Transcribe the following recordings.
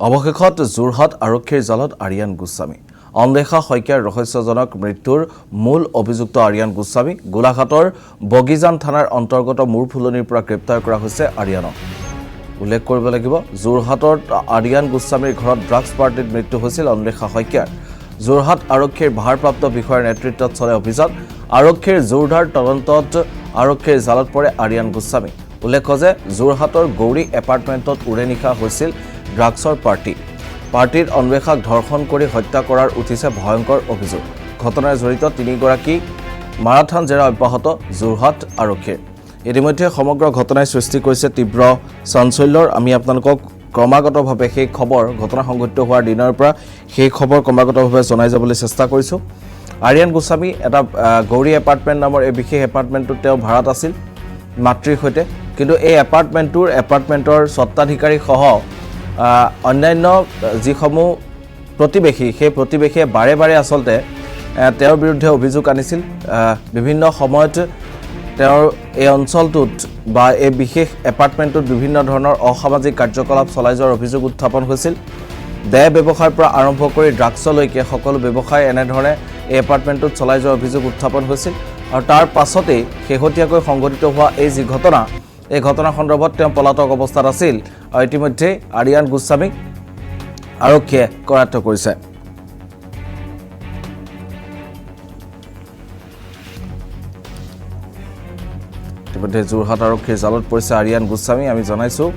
অৱশেষত যোৰহাট আৰক্ষীৰ জালত আৰিয়ান গোস্বামী অন্দেশা শইকীয়াৰ ৰহস্যজনক মৃত্যুৰ মূল অভিযুক্ত আৰিয়ান গোস্বামী গোলাঘাটৰ বগিজান থানাৰ অন্তৰ্গত মূৰফুলনিৰ পৰা গ্ৰেপ্তাৰ কৰা হৈছে আৰিয়ানক উল্লেখ কৰিব লাগিব যোৰহাটৰ আৰিয়ান গোস্বামীৰ ঘৰত ড্ৰাগছ পাৰ্টিত মৃত্যু হৈছিল অন্দেশা শইকীয়াৰ যোৰহাট আৰক্ষীৰ ভাৰপ্ৰাপ্ত বিষয়াৰ নেতৃত্বত চলে অভিযান আৰক্ষীৰ জোৰদাৰ তদন্তত আৰক্ষীৰ জালত পৰে আৰিয়ান গোস্বামী উল্লেখ যে যোৰহাটৰ গৌৰী এপাৰ্টমেণ্টত উৰেনিশা হৈছিল ড্ৰাগছৰ পাৰ্টিৰ অন্বেষাক ধৰ্ষণ কৰি হত্যা কৰাৰ উঠিছে ভয়ংকৰ অভিযোগ ঘটনাৰ জড়িত তিনিগৰাকী মাৰাথান জেৰা অব্যাহত যোৰহাট আৰক্ষীৰ ইতিমধ্যে সমগ্ৰ ঘটনাই সৃষ্টি কৰিছে তীব্ৰ চাঞ্চল্যৰ আমি আপোনালোকক ক্ৰমাগতভাৱে সেই খবৰ ঘটনা সংঘটিত হোৱাৰ দিনৰ পৰা সেই খবৰ ক্ৰমাগতভাৱে জনাই যাবলৈ চেষ্টা কৰিছোঁ আৰিয়ান গোস্বামী এটা গৌৰী এপাৰ্টমেণ্ট নামৰ এই বিশেষ এপাৰ্টমেণ্টত তেওঁ ভাড়াত আছিল মাতৃৰ সৈতে কিন্তু এই এপাৰ্টমেণ্টৰ স্বত্বাধিকাৰী সহ অন্যান্য যিসমূহ প্ৰতিবেশী সেই প্ৰতিবেশীয়ে বাৰে বাৰে আচলতে তেওঁৰ বিৰুদ্ধে অভিযোগ আনিছিল বিভিন্ন সময়ত তেওঁৰ এই অঞ্চলটোত বা এই বিশেষ এপাৰ্টমেণ্টত বিভিন্ন ধৰণৰ অসামাজিক কাৰ্যকলাপ চলাই যোৱাৰ অভিযোগ উত্থাপন হৈছিল দেহ ব্যৱসায়ৰ পৰা আৰম্ভ কৰি ড্ৰাগছলৈকে সকলো ব্যৱসায় এনেধৰণে এই এপাৰ্টমেণ্টত চলাই যোৱাৰ অভিযোগ উত্থাপন হৈছিল আৰু তাৰ পাছতেই শেহতীয়াকৈ সংঘটিত হোৱা এই যি ঘটনা এই ঘটনা সন্দৰ্ভত তেওঁ পলাতক অৱস্থাত আছিল আৰু ইতিমধ্যে আৰিয়ান গোস্বামীক আৰক্ষীয়ে কৰায়ত্ব কৰিছে ইতিমধ্যে যোৰহাট আৰক্ষীৰ জালত পৰিছে আৰিয়ান গোস্বামী আমি জনাইছোঁ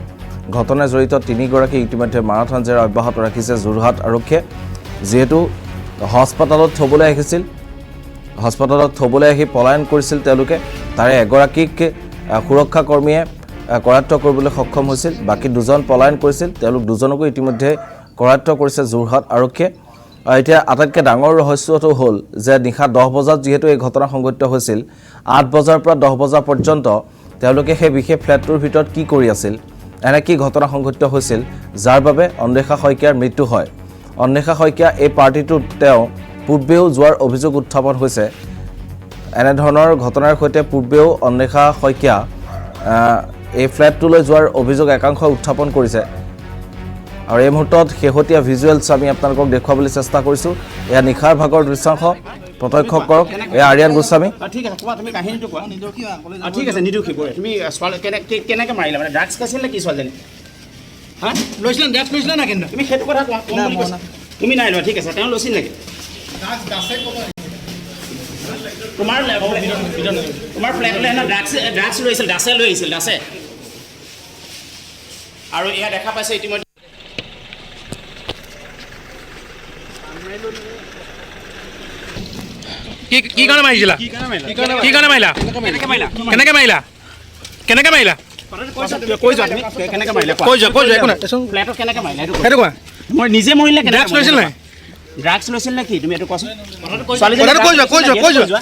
ঘটনাৰ জড়িত তিনিগৰাকী ইতিমধ্যে মাৰাথান জেৰা অব্যাহত ৰাখিছে যোৰহাট আৰক্ষীয়ে যিহেতু হস্পিটেলত থবলৈ আহি পলায়ন কৰিছিল তেওঁলোকে তাৰে এগৰাকীক সুৰক্ষা কৰ্মীয়ে কৰায়ত্ব কৰিবলৈ সক্ষম হৈছিল বাকী দুজন পলায়ন কৰিছিল তেওঁলোক দুজনকো ইতিমধ্যে কৰায়ত্ব কৰিছে যোৰহাট আৰক্ষীয়ে এতিয়া আটাইতকৈ ডাঙৰ ৰহস্যটো হ'ল যে নিশা 10 বজাত যিহেতু এই ঘটনা সংঘটিত হৈছিল 8 বজাৰ পৰা 10 বজা পৰ্যন্ত তেওঁলোকে সেই বিশেষ ফ্লেটটোৰ ভিতৰত কি কৰি আছিল এনে কি ঘটনা সংঘটিত হৈছিল যাৰ বাবে অন্দেশা শইকীয়াৰ মৃত্যু হয় অন্দেশা শইকীয়া এই পাৰ্টিটোত তেওঁ পূৰ্বেও যোৱাৰ অভিযোগ উত্থাপন হৈছে এনেধৰণৰ ঘটনাৰ সৈতে পূৰ্বেও অন্বেষা শইকীয়া এই ফ্লেটটোলৈ যোৱাৰ অভিযোগ একাংশ উত্থাপন কৰিছে আৰু এই মুহূৰ্তত শেহতীয়া ভিজুৱেলছ আমি আপোনালোকক দেখুৱাবলৈ চেষ্টা কৰিছোঁ এয়া নিশাৰ ভাগৰ দৃশ্যাংশ প্ৰত্যক্ষ কৰক এয়া আৰিয়ান গোস্বামী ঠিক আছে কোৱা তুমি কাহিনীটো কোৱা ঠিক আছে নিদুখী বৰে তুমি কেনেকৈ মাৰিলা মানে ড্ৰাগছ খাইছিল নে কি ছোৱালীজনী হা লৈছিলা ড্ৰাগছ লৈছিলা না কিন্তু তুমি সেইটো কথা কোৱা তুমি নাই লোৱা ঠিক আছে তেওঁ লৈছিল নেকি তোমাৰ ফ্লেটলৈ হেনো ড্ৰাগছ লৈ আহিছিল দাসে লৈ আহিছিল দাসে আৰু এয়া দেখা পাইছে ইতিমধ্যে কি কাৰণে মাৰিছিলা কি কাৰণে মাৰিলা কেনেকৈ মাৰিলা কৈ যোৱা তুমি কেনেকৈ মাৰিলা কৈ যোৱা একো নাই ফ্লেটত কেনেকৈ মাৰিলা সেইটো কোৱা মই নিজে মৰিলে ড্ৰাগছ লৈছিল নাই ড্ৰাগছ লৈছিল নে কি তুমি এইটো কোৱাচোন কৈ যোৱা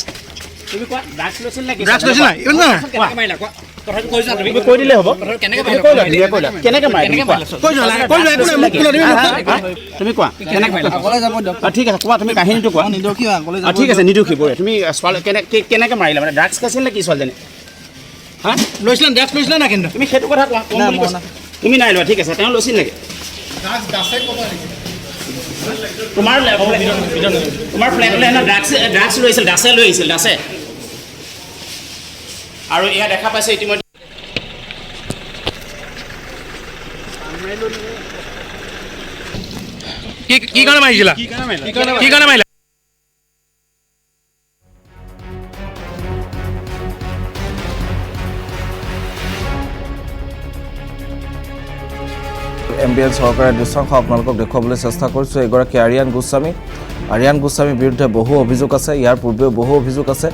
তুমি কোৱা ড্ৰাগছ লৈছিল নে কি ড্ৰাগছ লৈছিল নাই ইমান না কেনেকৈ মাৰিলা কোৱা কথাটো কৈ যোৱা তুমি কৈ দিলে হ'ব কেনেকৈ মাৰিলা কৈ যোৱা একো নাই মোক কোৱা তুমি কোৱা কেনেকৈ ঠিক আছে কোৱা তুমি কাহিনীটো কোৱা ঠিক আছে নিদুখী বৰে তুমি কেনেকৈ মাৰিলা মানে ড্ৰাগছ খাইছিল নে কি ছোৱালীজনী হা লৈছিলা ড্ৰাগছ লৈছিলা না কিন্তু তুমি সেইটো কথা কোৱা তুমি নাই লোৱা ঠিক আছে তেওঁ লৈছিল নেকি তোমাৰ ফ্লেটলৈ হেনো ড্ৰাগছ লৈ আহিছিল দাসে লৈ আহিছিল দাসে আৰু এয়া দেখা পাইছে ইতিমধ্যে কি কাৰণে মাৰিছিলা কি কাৰণে মাৰিলা এমবিএন চৰকাৰে দৃশ্যাংশ আপোনালোকক দেখুৱাবলৈ চেষ্টা কৰিছোঁ এগৰাকী আৰিয়ান গোস্বামীৰ বিৰুদ্ধে বহু অভিযোগ আছে ইয়াৰ পূৰ্বেও বহু অভিযোগ আছে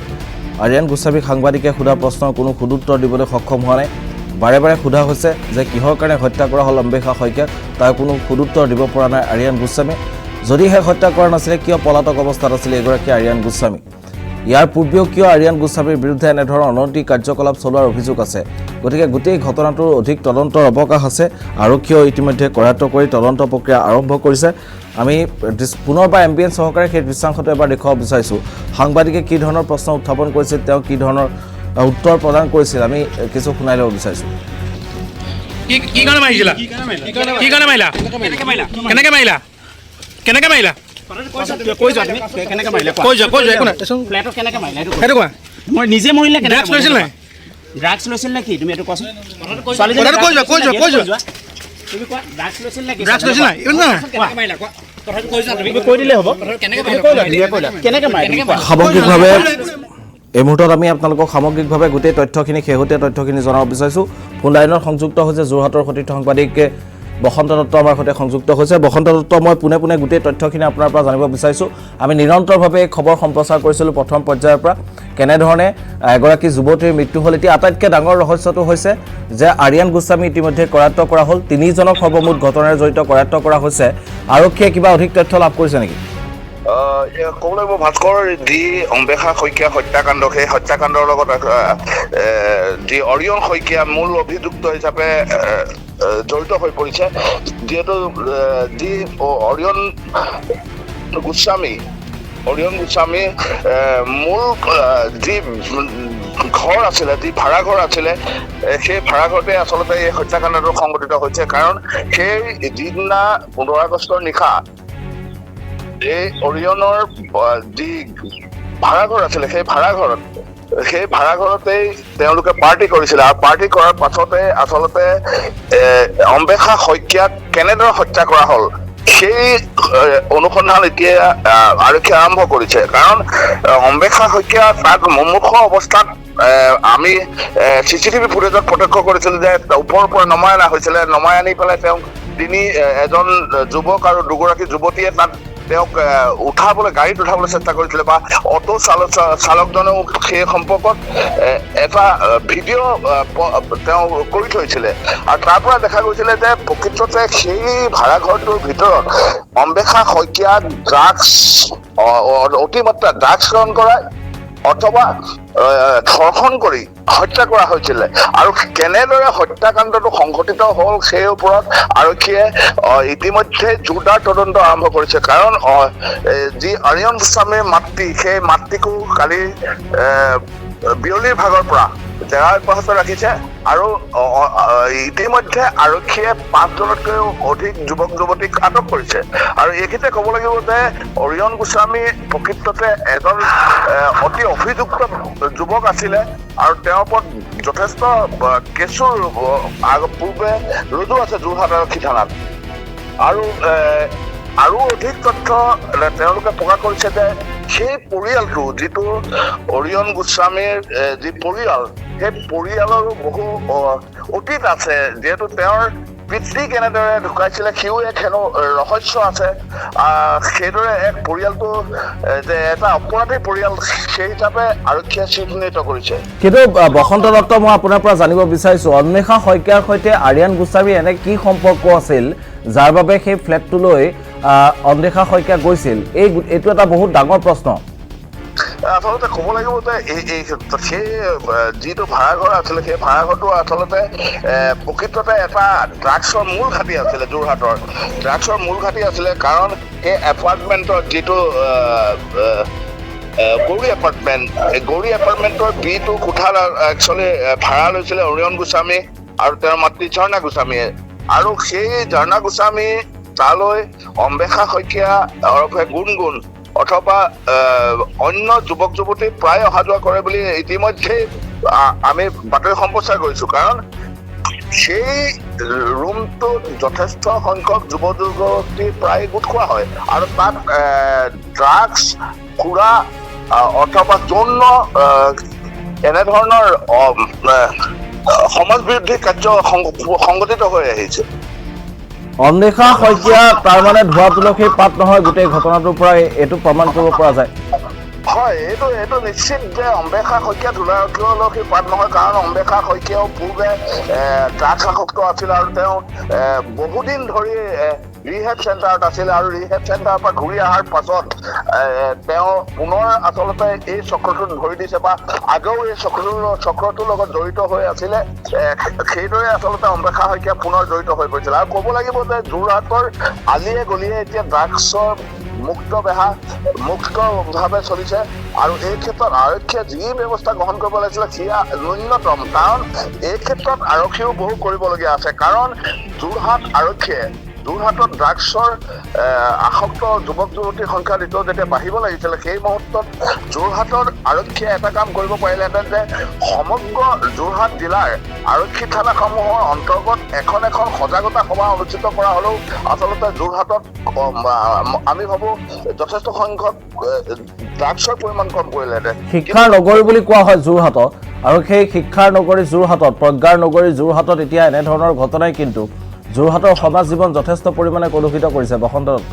আৰিয়ান গোস্বামীক সাংবাদিকে সোধা প্ৰশ্নৰ কোনো সুদুত্তৰ দিবলৈ সক্ষম হোৱা নাই বাৰে বাৰে সোধা হৈছে যে কিহৰ কাৰণে হত্যা কৰা হ'ল অন্বেষা শইকীয়াক তাৰ কোনো সুদুত্তৰ দিব পৰা নাই আৰিয়ান গোস্বামী যদিহে হত্যা কৰা নাছিলে কিয় পলাতক অৱস্থাত আছিলে এগৰাকী আৰিয়ান গোস্বামী ইয়াৰ পূৰ্বেও কিয় আৰিয়ান গোস্বামীৰ বিৰুদ্ধে এনেধৰণৰ অনৈতিক কাৰ্যকলাপ চলোৱাৰ অভিযোগ আছে গতিকে গোটেই ঘটনাটোৰ অধিক তদন্তৰ অৱকাশ আছে আৰক্ষীয়েও ইতিমধ্যে কৰায়ত্ব কৰি তদন্ত প্ৰক্ৰিয়া আৰম্ভ কৰিছে আমি পুনৰবাৰ এমবিএন সহকাৰে সেই দৃশ্যাংশটো এবাৰ দেখুৱাব বিচাৰিছোঁ সাংবাদিকে কি ধৰণৰ প্ৰশ্ন উত্থাপন কৰিছিল তেওঁ কি ধৰণৰ উত্তৰ প্ৰদান কৰিছিল আমি কিছু শুনাই ল'ব বিচাৰিছোঁ কি কাৰণে মাৰিছিলা কি কাৰণে মাৰিলা কেনেকৈ মাৰিলা কেনেকৈ মাৰিলা কৈ যোৱা তুমি কেনেকৈ মাৰিলা কৈ যোৱা একো নাই ফ্লেটত কেনেকৈ মাৰিলা সেইটো কোৱা মই নিজে মৰিলে ড্ৰাগছ লৈছিল নাই ড্ৰাগছ লৈছিল নে কি তুমি এইটো কোৱাচোন কথাটো কৈ যোৱা তুমি কোৱা ড্ৰাগছ লৈছিল নে কি ড্ৰাগছ লৈছিল নাই ইমান নাই তুমি কৈ দিলে হ'ব কেনেকৈ মাৰিলা সামগ্ৰিকভাৱে এই মুহূৰ্তত আমি আপোনালোকক সামগ্ৰিকভাৱে গোটেই তথ্যখিনি শেহতীয়া তথ্যখিনি জনাব বিচাৰিছোঁ ফোন লাইনত সংযুক্ত হৈছে যোৰহাটৰ সতীৰ্থ সাংবাদিক বসন্ত দত্ত আমাৰ সৈতে সংযুক্ত হৈছে বসন্ত দত্ত মই পোনে পোনে গোটেই তথ্যখিনি আপোনাৰ পৰা জানিব বিচাৰিছোঁ আমি নিৰন্তৰভাৱে এই খবৰ সম্প্ৰচাৰ কৰিছিলোঁ প্ৰথম পৰ্যায়ৰ পৰা কেনেধৰণে এগৰাকী যুৱতীৰ মৃত্যু হ'ল এতিয়া আটাইতকৈ ডাঙৰ ৰহস্যটো হৈছে যে আৰিয়ান গোস্বামী ইতিমধ্যে কৰায়ত্ব কৰা হ'ল তিনিজনক সৰ্বমুঠ ঘটনাৰে জড়িত কৰায়ত্ব কৰা হৈছে আৰক্ষীয়ে কিবা অধিক তথ্য লাভ কৰিছে নেকি ক'ব লাগিব ভাস্কৰ যি অম্বেশা শইকীয়া হত্যাকাণ্ড সেই হত্যাকাণ্ডৰ লগত যি অৰিয়ন শইকীয়া মূল অভিযুক্ত হিচাপে জড়িত হৈ পৰিছে যিহেতু যি অৰিয়ন গোস্বামী মূল যি ঘৰ আছিলে যি ভাড়াঘৰ আছিলে সেই ভাড়াঘৰতে আচলতে এই হত্যাকাণ্ডটো সংঘটিত হৈছে কাৰণ সেই যিদিনা 15 আগষ্টৰ নিশা এই অৰিয়নৰ যি ভাড়াঘৰ আছিলে সেই ভাড়াঘৰতেই তেওঁলোকে পাৰ্টি কৰিছিলে আৰু পাৰ্টি কৰাৰ পাছতে আচলতে অম্বেশা শইকীয়াক কেনেদৰে হত্যা কৰা হ'ল সেই অনুসন্ধান এতিয়া আৰক্ষী আৰম্ভ কৰিছে কাৰণ অম্বেশা শইকীয়া তাক মুমূৰ্ষু অৱস্থাত আমি চিচিটিভি ফুটেজত প্ৰত্যক্ষ কৰিছিলোঁ যে ওপৰৰ পৰা নমাই অনা হৈছিলে নমাই আনি পেলাই তেওঁক এজন যুৱক আৰু দুগৰাকী যুৱতীয়ে তাত তেওঁক গাড়ীত উঠাবলৈ চেষ্টা কৰিছিলে বা অটো চালকজনেও সেই সম্পৰ্কত এটা ভিডিঅ' তেওঁ কৰি থৈছিলে আৰু তাৰ পৰা দেখা গৈছিলে যে প্ৰকৃততে সেই ভাড়াঘৰটোৰ ভিতৰত অম্বেশা শইকীয়াক অতিমাত্ৰা ড্ৰাগছ সেৱন কৰা অথবা ধৰ্ষণ কৰি হত্যা কৰা হৈছিলে আৰু কেনেদৰে হত্যাকাণ্ডটো সংঘটিত হ'ল সেই ওপৰত আৰক্ষীয়ে ইতিমধ্যে জোৰদাৰ তদন্ত আৰম্ভ কৰিছে কাৰণ যি অৰিয়ন গোস্বামীৰ মাতৃ সেই মাতৃকো কালি বিয়লিৰ ভাগৰ পৰা জেৰা অব্যাহত ৰাখিছে আৰু ইতিমধ্যে আৰক্ষীয়ে 5জনতকৈও অধিক যুৱক যুৱতীক আটক কৰিছে আৰু এইখিনিতে ক'ব লাগিব যে অৰিয়ন গোস্বামী প্ৰকৃততে এজন অতি অভিযুক্ত যুৱক আছিলে আৰু তেওঁৰ ওপৰত যথেষ্ট কেছো পূৰ্বে ৰুজু আছে যোৰহাট আৰক্ষী থানাত আৰু অধিক তথ্য তেওঁলোকে প্ৰকাশ কৰিছে যে সেই পৰিয়ালটো যিটো অৰিয়ন গোস্বামীৰ যি পৰিয়াল সেই পৰিয়ালৰো বহু অতীত আছে যিহেতু তেওঁৰ পিতৃ কেনেদৰে ঢুকাইছিলে সিও এক হেনো ৰহস্য আছে সেইদৰে এক পৰিয়ালটো যে এটা অপৰাধী পৰিয়াল সেই হিচাপে আৰক্ষীয়ে চিহ্নিত কৰিছে কিন্তু বসন্ত দত্ত মই আপোনাৰ পৰা জানিব বিচাৰিছোঁ অম্বেশা শইকীয়াৰ সৈতে আৰিয়ান গোস্বামীৰ এনে কি সম্পৰ্ক আছিল যাৰ বাবে সেই ফ্লেটটোলৈ অম্বেশা শইকীয়া গৈছিল এইটো এটা বহুত ডাঙৰ প্ৰশ্ন আচলতে ক'ব লাগিব যে সেই যিটো ভাড়াঘৰ আছিলে সেই ভাড়াঘৰটো আচলতে প্ৰকৃততে এটা ড্ৰাগছৰ মূল ঘাটি আছিলে যোৰহাটৰ ড্ৰাগছৰ মূল ঘাটি আছিলে কাৰণ সেই এপাৰ্টমেণ্টৰ যিটো গৌৰী এপাৰ্টমেণ্টৰ বিটো কোঠাত একচুৱেলি ভাড়া লৈছিলে অৰিয়ন গোস্বামী আৰু তেওঁৰ মাতৃ ঝৰ্ণা গোস্বামীয়ে আৰু সেই ঝৰ্ণা গোস্বামী তালৈ অম্বেশা শইকীয়া ওৰফে গুণগুণ অথবা অন্য যুৱক যুৱতী প্ৰায় অহা যোৱা কৰে বুলি ইতিমধ্যে আমি বাতৰি সম্প্ৰচাৰ কৰিছোঁ কাৰণ সেই ৰুমটোত যথেষ্ট সংখ্যক যুৱ যুৱতী প্ৰায় গোট খোৱা হয় আৰু তাত ড্ৰাগছ সুৰা অথবা যৌন এনেধৰণৰ সমাজ বিৰোধী কাৰ্য সংঘটিত হৈ আহিছে অম্বেশা শইকীয়া তাৰমানে ধোৱা তুলসীৰ পাত নহয় গোটেই ঘটনাটোৰ পৰা এইটো প্ৰমাণ কৰিব পৰা যায় হয় এইটো নিশ্চিত যে অম্বেশা শইকীয়া ধোৱা তুলসীৰ পাত নহয় কাৰণ অম্বেশা শইকীয়াও পূৰ্বে ড্ৰাগছ আসক্ত আছিল আৰু তেওঁ বহুদিন ধৰি ৰিহেব চেণ্টাৰত আছিল আৰু ৰিহেব চেণ্টাৰৰ পৰা ঘূৰি অহাৰ পাছত তেওঁ পুনৰ আচলতে এই চক্ৰটোত ধৰি দিছে বা আগেও এই চক্ৰটোৰ লগত জড়িত হৈ আছিলে সেইদৰে আচলতে অম্বেশা শইকীয়া পুনৰ জড়িত হৈ পৰিছিল আৰু ক'ব লাগিব যে যোৰহাটৰ আলিয়ে গলিয়ে এতিয়া ড্ৰাগছৰ মুক্তভাৱে চলিছে আৰু এই ক্ষেত্ৰত আৰক্ষীয়ে যি ব্যৱস্থা গ্ৰহণ কৰিব লাগিছিলে সেয়া ন্যূনতম কাৰণ এই ক্ষেত্ৰত আৰক্ষীও বহু কৰিবলগীয়া আছে কাৰণ যোৰহাটত ড্ৰাগছৰ আসক্ত যুৱক যুৱতীৰ সংখ্যা যেতিয়া বাঢ়িব লাগিছিলে সেই মুহূৰ্তত যোৰহাটৰ আৰক্ষীয়ে এটা কাম কৰিব পাৰিলেহেঁতেন যে সমগ্ৰ যোৰহাট জিলাৰ আৰক্ষী থানাসমূহৰ অন্তৰ্গত এখন সজাগতা সভা অনুষ্ঠিত কৰা হ'লেও আচলতে যোৰহাটত আমি ভাবোঁ যথেষ্ট সংখ্যক ড্ৰাগছৰ পৰিমাণ কম কৰিলেহেঁতেন। শিক্ষাৰ নগৰী বুলি কোৱা হয় যোৰহাটক আৰু সেই শিক্ষাৰ নগৰী যোৰহাটত প্ৰজ্ঞাৰ নগৰী যোৰহাটত এতিয়া এনেধৰণৰ ঘটনাই কিন্তু যোৰহাটৰ সমাজ জীৱন যথেষ্ট পৰিমাণে কলুষিত কৰিছে। বসন্ত দত্ত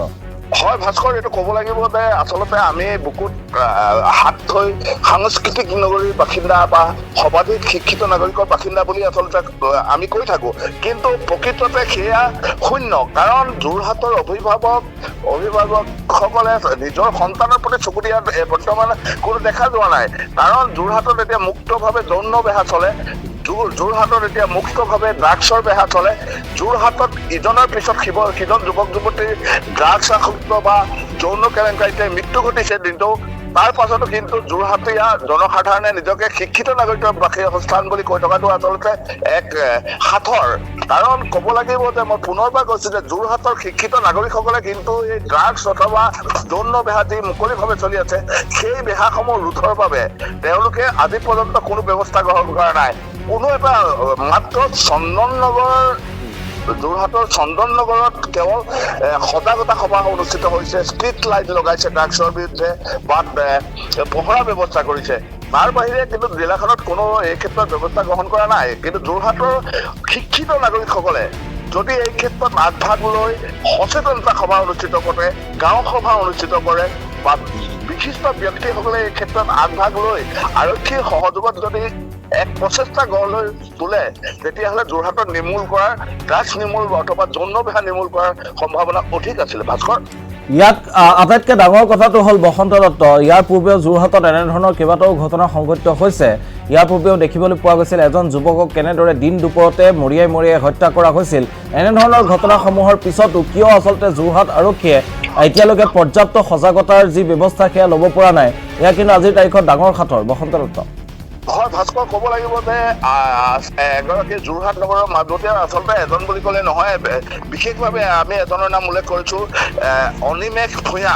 হয় ভাস্কৰ, এইটো ক'ব লাগিব যে আচলতে আমি বুকুত হাত থৈ সাংস্কৃতিক নগৰীৰ বাসিন্দা বা সৰ্বাধিক শিক্ষিত নাগৰিকৰ বাসিন্দা বুলি আচলতে আমি কৈ থাকোঁ, কিন্তু প্ৰকৃততে সেয়া শূন্য। কাৰণ যোৰহাটৰ অভিভাৱকসকলে নিজৰ সন্তানৰ প্ৰতি চকু দিয়া বৰ্তমান কোনো দেখা যোৱা নাই। কাৰণ যোৰহাটত এতিয়া মুক্তভাৱে যৌন বেহা চলে, যোৰহাটত এতিয়া মুক্তভাৱে ড্ৰাগছৰ বেহা চলে, যোৰহাটত ইজনৰ পিছত সিজন যুৱক যুৱতীৰ ড্ৰাগছ আসক্ত বা যৌন কেলেংকাৰীতে মৃত্যু ঘটিছে দিনটো। তাৰ পাছতো কিন্তু যোৰহাটীয়া জনসাধাৰণে নিজকে শিক্ষিত নাগৰিকৰ বাসস্থান বুলি কৈ থকাটো আচলতে এক সাঁথৰ। কাৰণ ক'ব লাগিব যে মই পুনৰবাৰ কৈছোঁ যে যোৰহাটৰ শিক্ষিত নাগৰিকসকলে কিন্তু এই ড্ৰাগছ অথবা যৌন বেহা যি মুকলিভাৱে চলি আছে সেই বেহাসমূহ ৰোধৰ বাবে তেওঁলোকে আজি পৰ্যন্ত কোনো ব্যৱস্থা গ্ৰহণ কৰা নাই। কোনো এটা মাত্ৰ যোৰহাটৰ চন্দন নগৰত কেৱল সজাগতা সভা অনুষ্ঠিত হৈছে, ষ্ট্ৰীট লাইট লগাইছে ড্ৰাগছৰ বিৰুদ্ধে বা পহৰা ব্যৱস্থা কৰিছে। তাৰ বাহিৰে কিন্তু জিলাখনত কোনো এই ক্ষেত্ৰত ব্যৱস্থা গ্ৰহণ কৰা নাই। কিন্তু যোৰহাটৰ শিক্ষিত নাগৰিকসকলে যদি এই ক্ষেত্ৰত আগভাগ লৈ সচেতনতা সভা অনুষ্ঠিত কৰে, গাঁও সভা অনুষ্ঠিত কৰে বা বিশিষ্ট ব্যক্তিসকলে এই ক্ষেত্ৰত আগভাগ লৈ আৰক্ষীৰ সহযোগত যদি এক প্ৰচেষ্টা গঢ় লৈ তোলে তেতিয়াহ'লে যোৰহাটত নিৰ্মূল কৰাৰ ড্ৰাগছ নিৰ্মূল অথবা যৌন বেহা নিৰ্মূল কৰাৰ সম্ভাৱনা অধিক আছিলে। ভাস্কৰ, ইয়াত আটাইতকৈ ডাঙৰ কথাটো হ'ল বসন্ত দত্ত, ইয়াৰ পূৰ্বেও যোৰহাটত এনেধৰণৰ কেইবাটাও ঘটনা সংঘটিত হৈছে। ইয়াৰ পূৰ্বেও দেখিবলৈ পোৱা গৈছিল এজন যুৱকক কেনেদৰে দিন দুপৰতে মৰিয়াই হত্যা কৰা হৈছিল। এনেধৰণৰ ঘটনাসমূহৰ পিছতো কিয় আচলতে যোৰহাট আৰক্ষীয়ে এতিয়ালৈকে পৰ্যাপ্ত সজাগতাৰ যি ব্যৱস্থা সেয়া ল'ব পৰা নাই, এয়া কিন্তু আজিৰ তাৰিখত ডাঙৰ সাঁথৰ। বসন্ত দত্ত হয় ভাস্কৰ, ক'ব লাগিব যে এগৰাকী যোৰহাট নগৰৰ মাজতে আচলতে এজন বুলি ক'লে নহয়, বিশেষভাৱে আমি এজনৰ নাম উল্লেখ কৰিছোঁ, অনিমেষ ভূঞা,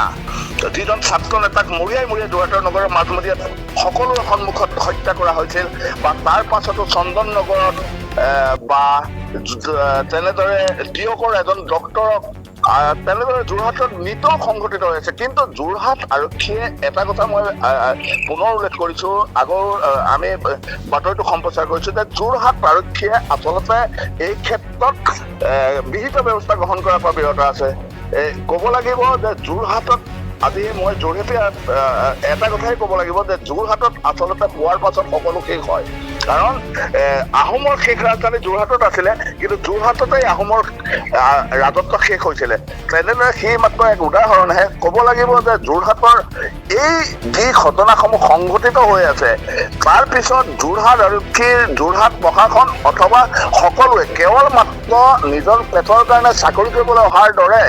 যিজন ছাত্ৰ নেতাক মৰিয়াই যোৰহাটৰ নগৰৰ মাজমজিয়াত সকলোৰে সন্মুখত হত্যা কৰা হৈছিল। বা তাৰ পাছতো চন্দন নগৰত বা তেনেদৰে ডিঅকৰ এজন ডক্তৰক তেনেদৰে যোৰহাটত নিতৌ সংঘটিত হৈ আছে। কিন্তু যোৰহাট আৰক্ষীয়ে এটা কথা মই পুনৰ উল্লেখ কৰিছোঁ, আগৰ আমি বাতৰিটো সম্প্ৰচাৰ কৰিছোঁ যে যোৰহাট আৰক্ষীয়ে আচলতে এই ক্ষেত্ৰত বিহিত ব্যৱস্থা গ্ৰহণ কৰাৰ পৰা বিৰত আছে। ক'ব লাগিব যে যোৰহাটত আজি মই যোৰহাটে এটা কথাই ক'ব লাগিব যে যোৰহাটত আচলতে পোৱাৰ পাছত সকলো শেষ হয়। কাৰণ আহোমৰ শেষ ৰাজধানী যোৰহাটত আছিলে, কিন্তু যোৰহাটতেই আহোমৰ ৰাজত্ব শেষ হৈছিলে। তেনেদৰে সি মাত্ৰ এক উদাহৰণহে। ক'ব লাগিব যে যোৰহাটৰ এই যি ঘটনাসমূহ সংঘটিত হৈ আছে তাৰ পিছত যোৰহাট আৰক্ষীৰ, যোৰহাট প্ৰশাসন অথবা সকলোৱে কেৱল মাত্ৰ নিজৰ পেটৰ কাৰণে চাকৰি কৰিবলৈ অহাৰ দৰে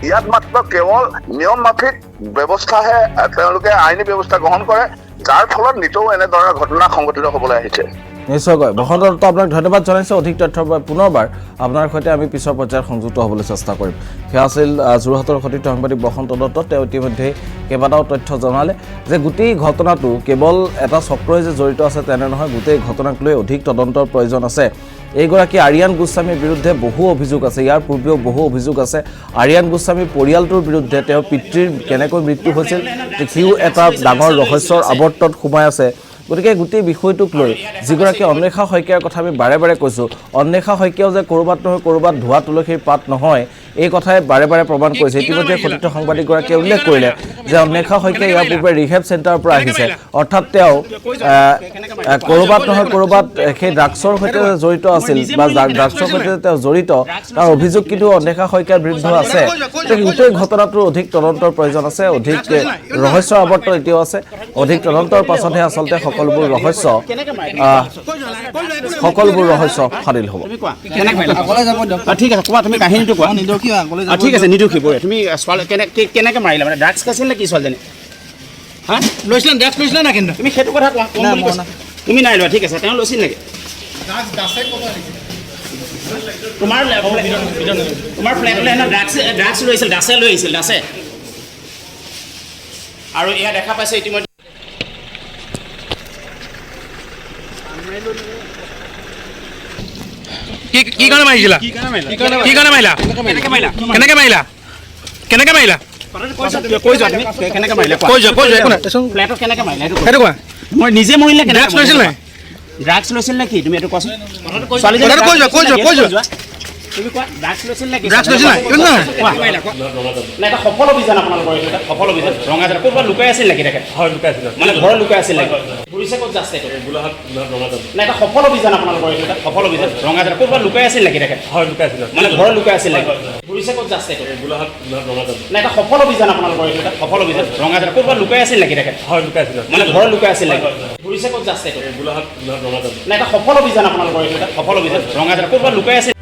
ইয়াত মাত্ৰ কেৱল নিয়ম মাফিক ব্যৱস্থাহে তেওঁলোকে আইনী ব্যৱস্থা গ্ৰহণ কৰে, যাৰ ফলত নিতৌ এনেধৰণৰ ঘটনা সংঘটিত হ'বলৈ আহিছে। নিশ্চয়কৈ বসন্ত দত্ত, আপোনাক ধন্যবাদ জনাইছোঁ। অধিক তথ্যৰ বাবে পুনৰবাৰ আপোনাৰ সৈতে আমি পিছৰ পৰ্যায়ত সংযুক্ত হ'বলৈ চেষ্টা কৰিম। সেয়া আছিল যোৰহাটৰ সতীৰ্থ সাংবাদিক বসন্ত দত্ত। তেওঁ ইতিমধ্যে কেইবাটাও তথ্য জনালে যে গোটেই ঘটনাটো কেৱল এটা চক্ৰই যে জড়িত আছে তেনে নহয়, গোটেই ঘটনাক লৈ অধিক তদন্তৰ প্ৰয়োজন আছে। এইগৰাকী আৰিয়ান গোস্বামীৰ বিৰুদ্ধে বহু অভিযোগ আছে, ইয়াৰ পূৰ্বেও বহু অভিযোগ আছে। আৰিয়ান গোস্বামীৰ পৰিয়ালটোৰ বিৰুদ্ধে তেওঁৰ পিতৃৰ কেনেকৈ মৃত্যু হৈছিল সিও এটা ডাঙৰ ৰহস্যৰ আৱৰ্তত সোমাই আছে। গতিকে গোটেই বিষয়টোক লৈ যিগৰাকী অন্বেষা শইকীয়াৰ কথা আমি বাৰে বাৰে কৈছোঁ, অন্বেষা শইকীয়াও যে ক'ৰবাত নহয় ক'ৰবাত ধোৱা তুলসীৰ পাত নহয় এই কথাই বাৰে বাৰে প্ৰমাণ কৰিছে। ইতিমধ্যে সতীৰ্থ সাংবাদিকগৰাকীয়ে উল্লেখ কৰিলে যে অন্বেষা শইকীয়া ইয়াৰ পূৰ্বে ৰিহেব চেণ্টাৰৰ পৰা আহিছে, অৰ্থাৎ তেওঁ ক'ৰবাত নহয় ক'ৰবাত সেই ড্ৰাগছৰ সৈতে জড়িত আছিল বা ড্ৰাগছৰ সৈতে তেওঁ জড়িত, তাৰ অভিযোগ কিন্তু অন্বেষা শইকীয়াৰ বিৰুদ্ধে আছে। গোটেই ঘটনাটোৰ অধিক তদন্তৰ প্ৰয়োজন আছে, অধিক ৰহস্যৰ আৱৰ্তন এতিয়াও আছে। অধিক তদন্তৰ পাছতহে আচলতে সকলোবোৰ ৰহস্য কেনেকৈ মাৰিলে সকলোবোৰ ৰহস্য ফাদিল হ'ব। তুমি কোৱা কেনেকৈ মাৰিলা ঠিক আছে কোৱা তুমি কাহিনীটো কোৱা ঠিক আছে নিদোষী বৰে তুমি ছোৱালী কেনেকৈ মাৰিলা মানে ড্ৰাগছ খাইছিল নে কি ছোৱালীজনী হা লৈছিলা ড্ৰাগছ লৈছিলা না কিন্তু তুমি সেইটো কথা কোৱা তুমি নাই লোৱা ঠিক আছে তেওঁ লৈছিল নেকি তোমাৰ ফ্লেটলৈ ড্ৰাগছ লৈ আহিছিল দাসে লৈ আহিছিল দাসে আৰু এয়া দেখা পাইছে ইতিমধ্যে কি কাৰণে মাৰিছিলা কি কাৰণে মাৰিলা কেনেকৈ মাৰিলা কেনেকৈ মাৰিলা কৈ যোৱা তুমি কেনেকৈ মাৰিলা কৈ যোৱা একো নাই ফ্লেটত কেনেকৈ মাৰিলা সেইটো কোৱা মই নিজে মৰিলে ড্ৰাগছ লৈছিল নাই ড্ৰাগছ লৈছিল নে কি তুমি এইটো কোৱাচোন কৈ যোৱা তুমি কোৱা ড্ৰাগছ লৈছিল নে কি ড্ৰাগছ লৈছিল নাই নাই এটা সফল অভিযান আপোনালোকৰ এইটো এটা সফল অভিযান ৰঙাজান ক'ৰবাত লুকাই আছিল নেকি তেখেত হয় লুকাই আছিল মানে ঘৰ লুকাই আছিল নেকি ঘূৰিছে ক'ত যাচ্ছে গোলাঘাট ৰঙাজান নাই এটা সফল অভিযান আপোনালোকৰ এইটো এটা সফল অভিযান ৰঙাজান ক'ৰবাত লুকাই আছিল নেকি তেখেত হয় লুকাই আছিল মানে ঘৰ লুকাই আছিল নেকি ঘূৰিছে ক'ত যাচ্ছে গোলাঘাট ৰঙাজান নাই এটা সফল অভিযান আপোনালোকৰ এইটো এটা সফল অভিযান ৰঙাজান ক'ৰবাত লুকাই আছিল নেকি তেখেত হয় লুকাই আছিল মানে ঘৰ লুকাই আছিল নেকি ঘূৰিছে ক'ত যাচ্ছে গোলাঘাট ৰঙাজান নাই এটা সফল অভিযান আপোনালোকৰ এইটো এটা সফল অভিযান ৰঙাজান ক'ৰবাত লুকাই আছিল